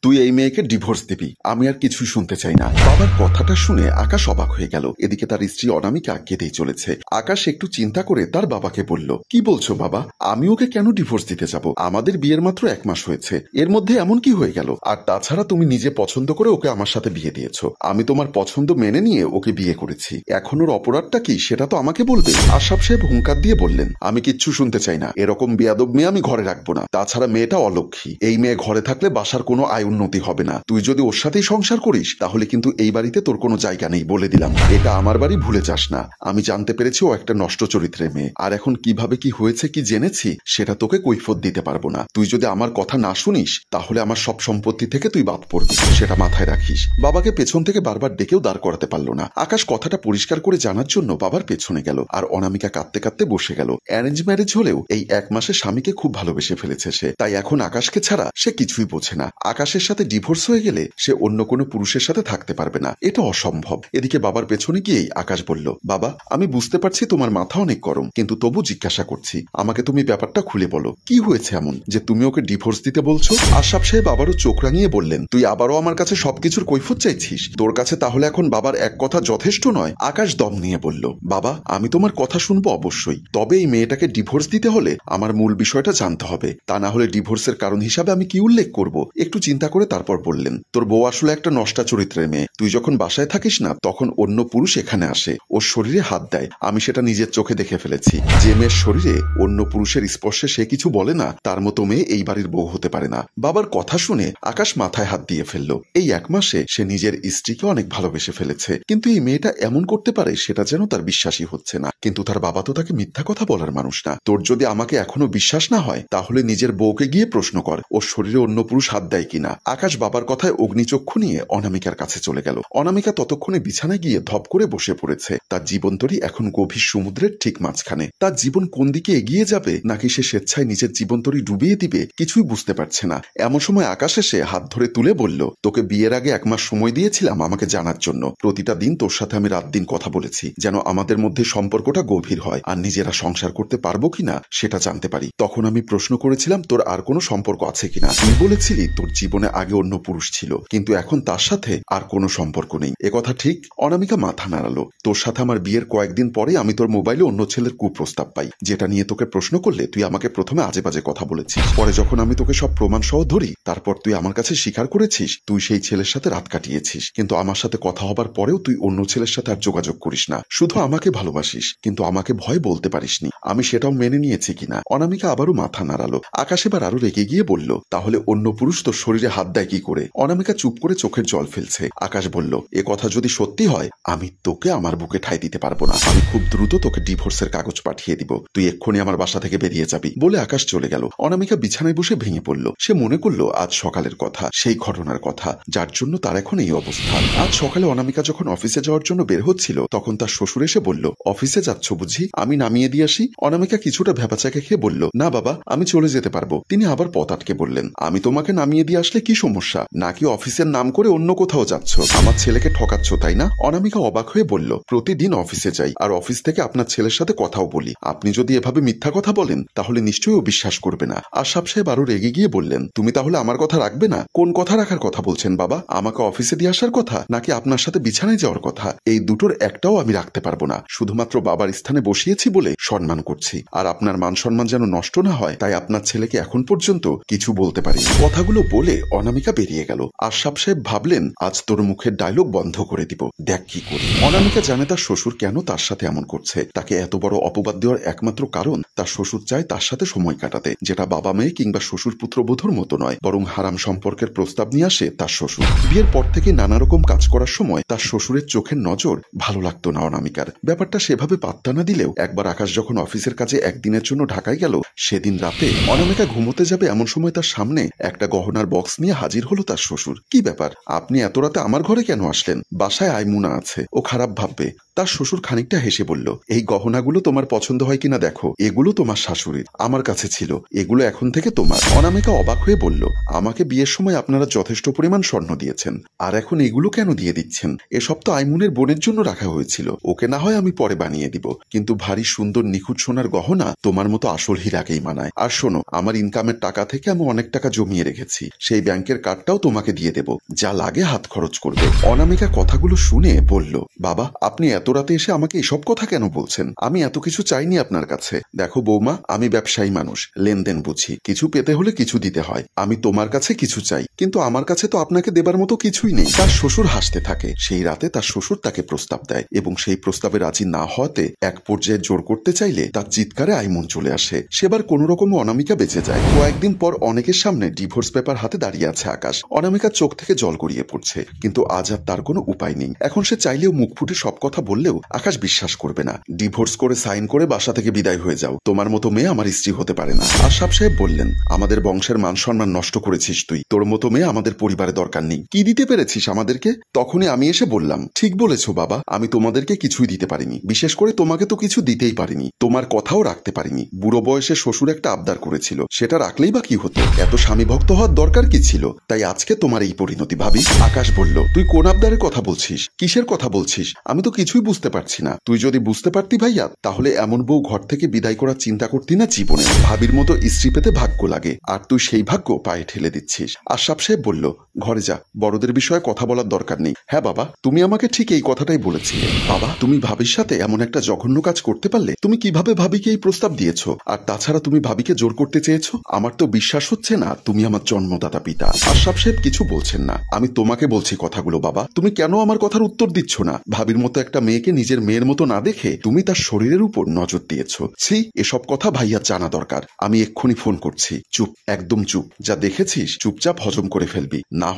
তুই এই মেয়েকে ডিভোর্স দিবি, আমি আর কিছুই শুনতে চাই না। বাবার কথাটা শুনে আকাশ অবাক হয়ে গেল। এদিকে তার স্ত্রী অনামিকা কেঁদেই চলেছে। আকাশ একটু চিন্তা করে তার বাবাকে বলল, কি বলছো বাবা? আমি ওকে কেন ডিভোর্স দিতে যাব? আমাদের বিয়ের মাত্র 1 মাস হয়েছে, এর মধ্যে এমন কি হয়ে গেল? আর তাছাড়া তুমি নিজে পছন্দ করে ওকে আমার সাথে বিয়ে দিয়েছো, আমি তোমার পছন্দ মেনে নিয়ে ওকে বিয়ে করেছি। এখন ওর অপরাধটা কি সেটা তো আমাকে বলবে। আশরাফ সাহেব হুঙ্কার দিয়ে বললেন, আমি কিচ্ছু শুনতে চাই না, এরকম বেয়াদব মেয়ে আমি ঘরে রাখবো না। তাছাড়া মেয়েটা অলক্ষী, এই মেয়ে ঘরে থাকলে বাসার কোনো আয় উন্নতি হবে না। তুই যদি ওর সাথেই সংসার করিস তাহলে কিন্তু এই বাড়িতে তোর কোনো জায়গা নেই, বলে দিলাম। এটা আমার বাড়ি, ভুলে যাস না। আমি জানতে পেরেছি ও একটা নষ্ট চরিত্রের মেয়ে, আর এখন কিভাবে কি হয়েছে কি জেনেছি সেটা তোকে কৈফিয়ত দিতে পারবো না। তুই যদি আমার কথা না শুনিস তাহলে আমার সব সম্পত্তি থেকে তুই বাদ পড়বি, সেটা মাথায় রাখিস। বাবাকে পেছন থেকে বারবার ডেকেও দাঁড় করাতে পারলো না। আকাশ কথাটা পরিষ্কার করে জানার জন্য বাবার পেছনে গেল, আর অনামিকা কাঁদতে কাঁদতে বসে গেল। অ্যারেঞ্জ ম্যারেজ হলেও এই 1 মাসে স্বামীকে খুব ভালোবেসে ফেলেছে সে, তাই এখন আকাশকে ছাড়া সে কিছুই বোঝে না। আকাশের সাথে ডিভোর্স হয়ে গেলে সে অন্য কোনো পুরুষের সাথে থাকতে পারবে না, এটা অসম্ভব। এদিকে বাবার পেছনে গিয়েই আকাশ বলল, বাবা আমি বুঝতে পারছি তোমার মাথা অনেক গরম, কিন্তু তবু জিজ্ঞাসা করছি, আমাকে তুমি ব্যাপারটা খুলে বলো, কি হয়েছে এমন যে তুমি ওকে ডিভোর্স দিতে বলছো? আশরাফ সাহেব আবারও চোখ রাঙিয়ে বললেন, তুই আবারও আমার কাছে সবকিছুর কৈফিয়ত চাইছিস? তোর কাছে তাহলে এখন বাবার এক কথা যথেষ্ট নয়? আকাশ দম নিয়ে বলল, বাবা আমি তোমার কথা শুনবো অবশ্যই, তবে এই মেয়েটাকে ডিভোর্স দিতে হলে আমার মূল বিষয়টা জানতে হবে। তা না হলে ডিভোর্সের কারণ হিসাবে আমি কি উল্লেখ করব? একটু চিন্তা করে তারপর বললেন, তোর বউ আসলে একটা নষ্টা চরিত্রের মেয়ে। তুই যখন বাসায় থাকিস না তখন অন্য পুরুষ এখানে আসে, ওর শরীরে হাত দেয়, আমি সেটা নিজের চোখে দেখে ফেলেছি। যে মেয়ের শরীরে অন্য পুরুষের স্পর্শে সে কিছু বলে না, তার মতো মেয়ে এই বাড়ির বউ হতে পারে না। বাবার কথা শুনে আকাশ মাথায় হাত দিয়ে ফেলল। এই 1 মাসে সে নিজের স্ত্রীকে অনেক ভালোবেসে ফেলেছে, কিন্তু এই মেয়েটা এমন করতে পারে সেটা যেন তার বিশ্বাসই হচ্ছে না। কিন্তু তার বাবা তো তাকে মিথ্যা কথা বলার মানুষ না। তোর যদি আমাকে এখনো বিশ্বাস না হয় তাহলে নিজের বউকে গিয়ে প্রশ্ন কর ওর শরীরে অন্য পুরুষ হাত দেয় কিনা। আকাশ বাবার কথায় অগ্নিচক্ষু নিয়ে অনামিকার কাছে চলে গেল। অনামিকা ততক্ষণে বিছানায় গিয়ে ধপ করে বসে পড়েছে। তার জীবনতরী এখন গভীর সমুদ্রের ঠিক মাঝখানে। তার জীবন কোন দিকে এগিয়ে যাবে, নাকি সে স্বেচ্ছায় নিজের জীবনতরী ডুবিয়ে দিবে কিছুই বুঝতে পারছে না। এমন সময় আকাশ এসে হাত ধরে তুলে বলল, তোকে বিয়ের আগে 1 মাস সময় দিয়েছিলাম আমাকে জানার জন্য। প্রতিটা দিন তোর সাথে আমি রাত দিন কথা বলেছি, যেন আমাদের মধ্যে সম্পর্কটা গভীর হয় আর নিজেরা সংসার করতে পারবো কিনা সেটা জানতে পারি। তখন আমি প্রশ্ন করেছিলাম তোর আর কোনো সম্পর্ক আছে কিনা। তুই বলেছিলি তোর জীবনে আগে অন্য পুরুষ ছিল, কিন্তু এখন তার সাথে আর কোনো সম্পর্ক নেই। একথা ঠিক? অনামিকা মাথা নাড়ালো। তোর সাথে আমার বিয়ের কয়েকদিন পরে আমি তোর মোবাইলে অন্য ছেলের কুপ্রস্তাব পাই, যেটা নিয়ে তোকে প্রশ্ন করলে তুই আমাকে প্রথমে আজে বাজে কথা বলেছিস। পরে যখন আমি তোকে সব প্রমাণ সহ ধরি তারপর তুই আমার কাছে স্বীকার করেছিস তুই সেই ছেলের সাথে রাত কাটিয়েছিস। কিন্তু আমার সাথে কথা হবার পরেও তুই অন্য ছেলের সাথে আর যোগাযোগ করিস না, শুধু আমাকে ভালোবাসিস, কিন্তু আমাকে ভয় বলতে পারিসনি। আমি সেটাও মেনে নিয়েছি কিনা। অনামিকা আবারও মাথা নাড়ালো। আকাশ এবার আরো রেগে গিয়ে বলল, তাহলে অন্য পুরুষ তোর শরীরে হাত দেয় কি করে? অনামিকা চুপ করে চোখের জল ফেলছে। আকাশ বলল, এ কথা যদি সত্যি হয় আমি তোকে আমার বুকে ঠাঁই দিতে পারবো না। আমি খুব দ্রুত তোকে ডিভোর্সের কাগজ পাঠিয়ে দিব, তুই এক্ষুনি আমার বাসা থেকে বেরিয়ে যাবি। বলে আকাশ চলে গেল। অনামিকা বিছানায় বসে ভেঙে পড়ল। সে মনে করলো আজ সকালের কথা, সেই ঘটনার কথা যার জন্য তার এখন এই অবস্থা। আজ সকালে অনামিকা যখন অফিসে যাওয়ার জন্য বের হচ্ছিল তখন তার শ্বশুর এসে বলল, অফিসে যাচ্ছ বুঝি, আমি নামিয়ে দিয়ে আসি? অনামিকা কিছুটা ভ্যাপাচাকে খেয়ে বলল, না বাবা আমি চলে যেতে পারবো। তিনি আবার পথ আটকে বললেন, আমি তোমাকে নামিয়ে দিয়ে আসলে কি সমস্যা? নাকি অফিসের নাম করে অন্য কোথাও যাচ্ছ? আমার ছেলেকে ঠকাচ্ছ তাই না? অনামিকা অবাক হয়ে বলল, প্রতিদিন অফিসে যাই আর অফিস থেকে আপনার ছেলের সাথে কথাও বলি, আপনি যদি এভাবে মিথ্যা কথা বলেন তাহলে নিশ্চয়ই ও বিশ্বাস করবে না। আশরাফ সাহেব আরো রেগে গিয়ে বললেন, তুমি তাহলে আমার কথা রাখবে না? কোন কথা রাখার কথা বলছেন বাবা? আমাকে অফিসে দিয়ে আসার কথা নাকি আপনার সাথে বিছানায় যাওয়ার কথা? এই দুটোর একটাও আমি রাখতে পারবো না। শুধুমাত্র বাবার স্থানে বসিয়েছি বলে সম্মান করছি, আর আপনার মান সম্মান যেন নষ্ট না হয় তাই আপনার ছেলেকে এখন পর্যন্ত কিছু বলতে পারি। কথাগুলো বলে অনামিকা বেরিয়ে গেল। আশরাফ সাহেব ভাবলেন, আজ তোর মুখের ডায়লগ বন্ধ করে দিব, দেখ কি করি। অনামিকা জানে তার শ্বশুর কেন তার সাথে এমন করছে। তাকে এত বড় অপবাদ দেওয়ার একমাত্র কারণ তার শ্বশুর চায় তার সাথে সময় কাটাতে, যেটা বাবা মেয়ে কিংবা শ্বশুর পুত্রবধূর মতো নয়, বরং হারাম সম্পর্কের প্রস্তাব নিয়ে আসে তার শ্বশুর। বিয়ের পর থেকে নানা রকম কাজ করার সময় তার শ্বশুরের চোখের নজর ভালো লাগতো না অনামিকার। ব্যাপারটা সেভাবে পাত্তা না দিলেও একবার আকাশ যখন অফিসের কাজে একদিনের জন্য ঢাকায় গেল, সেদিন রাতে অনামিকা ঘুমোতে যাবে এমন সময় তার সামনে একটা গহনার বক্স নিয়ে হাজির হলো তার শ্বশুর। কি ব্যাপার, আপনি এত রাতে আমার ঘরে কেন আসলেন? বাসায় আইমুনা আছে, ও খারাপ ভাববে। তার শ্বশুর খানিকটা হেসে বলল, এই গহনাগুলো তোমার পছন্দ হয় কিনা দেখো, এগুলো তোমার শাশুড়ির, আমার কাছে ছিল, এগুলো এখন থেকে তোমার। অনামিকা অবাক হয়ে বলল, আমাকে বিয়ের সময় আপনারা যথেষ্ট পরিমাণ স্বর্ণ দিয়েছেন, আর এখন এগুলো কেন দিয়ে দিচ্ছেন? এসব তো আইমুনের বোনের জন্য রাখা হয়েছিল, ওকে না হয় আমি পরে বানিয়ে দিব, কিন্তু ভারী সুন্দর নিখুঁত সোনার গহনা তোমার মতো আসল হীরাকেই মানায়। আর শোনো, আমার ইনকামের টাকা থেকে আমি অনেক টাকা জমিয়ে রেখেছি, সেই ব্যাংকের কার্ডটাও তোমাকে দিয়ে দেব, যা লাগে হাত খরচ করবে। অনামিকা কথাগুলো শুনে বলল, বাবা আপনি এত রাতে এসে আমাকে এসব কথা কেন বলছেন? আমি এত কিছু চাইনি আপনার কাছে। দেখো বৌমা, আমি ব্যবসায়ী মানুষ, লেনদেন বুঝি, কিছু পেতে হলে কিছু দিতে হয়। আমি তোমার কাছে কিছু চাই, কিন্তু আমার কাছে তো আপনাকে দেবার মতো কিছুই নেই। তার শ্বশুর হাসতে থাকে। সেই রাতে তার শ্বশুর তাকে প্রস্তাব দেয় এবং সেই প্রস্তাবে রাজি না হওয়াতে এক পর্যায়ে জোর করতে চাইলে তার চিৎকারে আইমন চলে আসে। সেবার কোন রকম অনামিকা বেঁচে যায়। কয়েকদিন পর অনেকের সামনে ডিভোর্স পেপার হাতে দাঁড়িয়ে আছে আকাশ। অনামিকার চোখ থেকে জল গড়িয়ে পড়ছে, কিন্তু আজ আর তার কোনো উপায় নেই। এখন সে চাইলেও মুখ ফুটে সব কথা বললেও আকাশ বিশ্বাস করবে না। ডিভোর্স করে সাইন করে বাসা থেকে বিদায় হয়ে যাও, তোমার মতো মেয়ে আমার স্ত্রী হতে পারে না। আশরাফ সাহেব বললেন, আমাদের বংশের মান সম্মান নষ্ট করেছিস তুই, তোর মতো মেয়ে আমাদের পরিবারে দরকার নেই। কি দিতে পেরেছিস আমাদেরকে? তখনই আমি এসে বললাম, ঠিক বলেছো বাবা, আমি তোমাদেরকে কিছুই দিতে পারিনি, বিশেষ করে তোমাকে তো কিছু দিতেই পারিনি, তোমার কথাও রাখতে পারিনি। বুড়ো বয়সে শ্বশুর একটা আবদার করেছিল, সেটা রাখলেই বা কি হতো? এত স্বামী ভক্ত হওয়ার দরকার কি ছিল? তাই আজকে তোমার এই পরিণতি ভাবি। আকাশ বলল, তুই কোন আবদারের কথা বলছিস? কিসের কথা বলছিস? আমি তো কিছুই বুঝতে পারছি না। তুই যদি বুঝতে পারতি ভাইয়া, তাহলে এমন বউ ঘর থেকে বিদায় করার চিন্তা করতি না জীবনে। ভাবির মতো স্ত্রী পেতে ভাগ্য লাগে, আর তুই সেই ভাগ্য পায়ে ঠেলে দিচ্ছিস। আশরাফ সাহেব বলল, ঘরে যা, বড়দের বিষয়ে কথা বলার দরকার নেই। হ্যাঁ বাবা, তুমি আমাকে ঠিক এই কথাটাই বলেছিলে। বাবা, তুমি ভাবির সাথে এমন একটা জঘন্য কাজ করতে পারলে? তুমি কিভাবে ভাবিকে এই প্রস্তাব দিয়েছো? আর তাছাড়া তুমি ভাবিকে জোর করতে চেয়েছো? আমার তো বিশ্বাস হচ্ছে না তুমি আমার জন্মদাতা পিতা। আশরাফ সাহেব কিছু বলছেন না। আমি তোমাকে বলছি কথাগুলো বাবা, তুমি কেন আমার কথার উত্তর দিচ্ছ না? ভাবির মতো একটা মেয়েকে নিজের মেয়ের মতো না দেখে তুমি তার শরীরের উপর নজর দিয়েছো। ছি, এসব কথা ভাইয়া জানা দরকার। আমি এক্ষুনি ফোন করছি। চুপ, একদম চুপ। যা দেখেছিস চুপচাপ হজম করে ফেলবি, না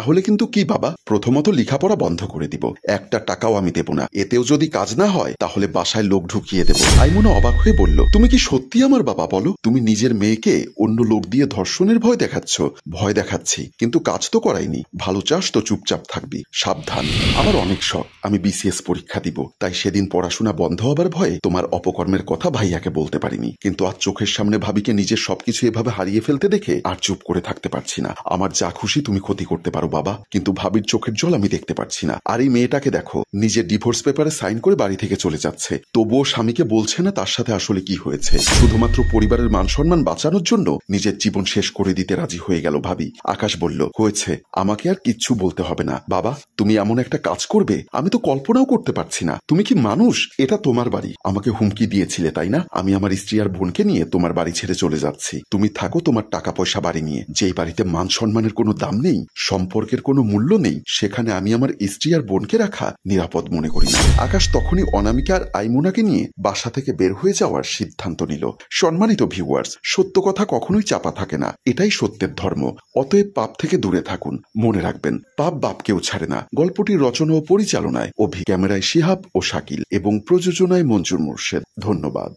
হলে কিন্তু কি বাবা? প্রথমত লেখাপড়া বন্ধ করে দিব, একটা টাকাও আমি দেব না। এতেও যদি কাজ না হয় তাহলে বাসায় লোক ঢুকিয়ে দেব। আইমুনা অবাক হয়ে বলল, তুমি কি সত্যি আমার বাবা? বলো, তুমি নিজের মেয়েকে অন্য লোক দিয়ে ধর্ষণের ভয় দেখাচ্ছ? ভয় দেখাচ্ছি, কিন্তু কাজ তো করাইনি। ভালো চাস তো চুপচাপ থাকবি, সাবধান। আমার অনেক শখ আমি বিসিএস পরীক্ষা দিব, তাই সেদিন পড়াশোনা বন্ধ হবার ভয়ে তোমার অপকর্মের কথা ভাইয়াকে বলতে পারিনি, কিন্তু আজ চোখের সামনে ভাবিকে নিজের সবকিছু এভাবে হারিয়ে ফেলতে দেখে আর চুপ করে থাকতে পারছি না। আমার যা খুশি তুমি ক্ষতি করতে পারো বাবা, কিন্তু ভাবির চোখের জল আমি দেখতে পারছি না। আর এই মেয়েটাকে দেখো, নিজের ডিভোর্স পেপারে সাইন করে বাড়ি থেকে চলে যাচ্ছে, তবুও স্বামীকে বলছে না তার সাথে আসলে কি হয়েছে। শুধুমাত্র পরিবারের মান সম্মান বাঁচানোর জন্য নিজের জীবন শেষ করে দিতে রাজি হয়ে গেল ভাবি। আকাশ বলল, হয়েছে, আমাকে আর কিচ্ছু বলতে হবে না। বাবা, তুমি এমন একটা কাজ করবে আমি তো কল্পনাও করতে পারছি না। তুমি কি মানুষ? এটা তোমার বাড়ি। আমাকে হুমকি দিয়েছিলে তাই না? আমি আমার স্ত্রী আর বোনকে নিয়ে তোমার বাড়ি ছেড়ে চলে যাচ্ছি। তুমি থাকো তোমার টাকা পয়সা বাড়ি নিয়ে। যেই বাড়িতে মান সম্মানের কোনো দাম নেই, সম্পর্কের কোনো মূল্য নেই, সেখানে আমি আমার স্ত্রী আর বোনকে রাখা নিরাপদ মনে করি না। আকাশ তখনই অনামিকা আর আইমুনাকে নিয়ে বাসা থেকে বের হয়ে যাওয়ার সিদ্ধান্ত নিল। সম্মানিত ভিউয়ার্স, সত্য কথা কখনোই চাপা থাকে না, এটাই সত্যের ধর্ম। অতএব পাপ থেকে দূরে থাকুন। মনে রাখবেন, পাপ বাপকেও ছাড়ে না। গল্পটির রচনা ও পরিচালনায় ক্যামেরায় শিহাব ও শাকিল এবং প্রযোজনায় মঞ্জুর মোর্শেদ। ধন্যবাদ।